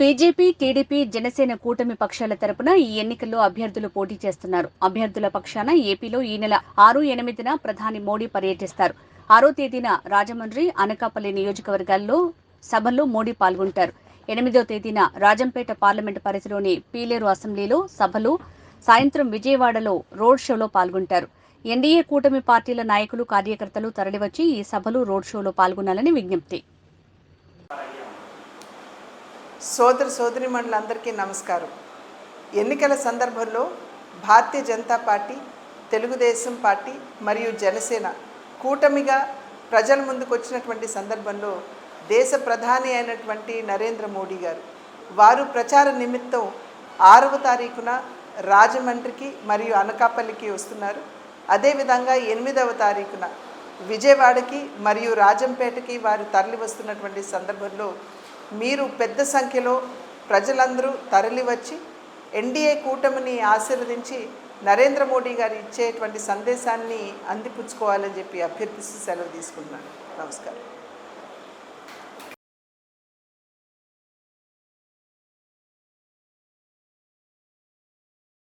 BJP, TDP, Janasena కూటమి పక్షాల తరపున ఈ ఎన్నికల్లో అభ్యర్థులు పోటీ చేస్తున్నారు. అభ్యర్థుల పక్షాన ఏపీలో ఈ నెల 6, 8న ప్రధాని మోడీ పర్యటిస్తారు. 6వ తేదీన రాజమండ్రి, అనకాపల్లి నియోజకవర్గాల్లో సభల్లో మోడీ పాల్గొంటారు. 8వ తేదీన రాజంపేట పార్లమెంటు పరిధిలోని పీలేరు అసెంబ్లీలో సభలు, సాయంత్రం విజయవాడలో రోడ్ షోలో పాల్గొంటారు. ఎన్డీఏ కూటమి పార్టీల నాయకులు, కార్యకర్తలు తరలివచ్చి ఈ సభలు, రోడ్ షోలో పాల్గొనాలని విజ్ఞప్తి. సోదరిమణులందరికీ నమస్కారం. ఎన్నికల సందర్భంలో భారతీయ జనతా పార్టీ, తెలుగుదేశం పార్టీ మరియు జనసేన కూటమిగా ప్రజల ముందుకు వచ్చినటువంటి సందర్భంలో దేశ ప్రధాని అయినటువంటి నరేంద్ర మోడీ గారు వారు ప్రచార నిమిత్తం 6వ తారీఖున రాజమండ్రికి మరియు అనకాపల్లికి వస్తున్నారు. అదేవిధంగా 8వ తారీఖున విజయవాడకి మరియు రాజంపేటకి వారు తరలి వస్తున్నటువంటి సందర్భంలో మీరు పెద్ద సంఖ్యలో ప్రజలందరూ తరలివచ్చి ఎన్డీఏ కూటమిని ఆశీర్వదించి నరేంద్ర మోడీ గారు ఇచ్చేటువంటి సందేశాన్ని అందిపుచ్చుకోవాలని చెప్పి అభ్యర్థిస్తూ సెలవు తీసుకుంటున్నాను. నమస్కారం.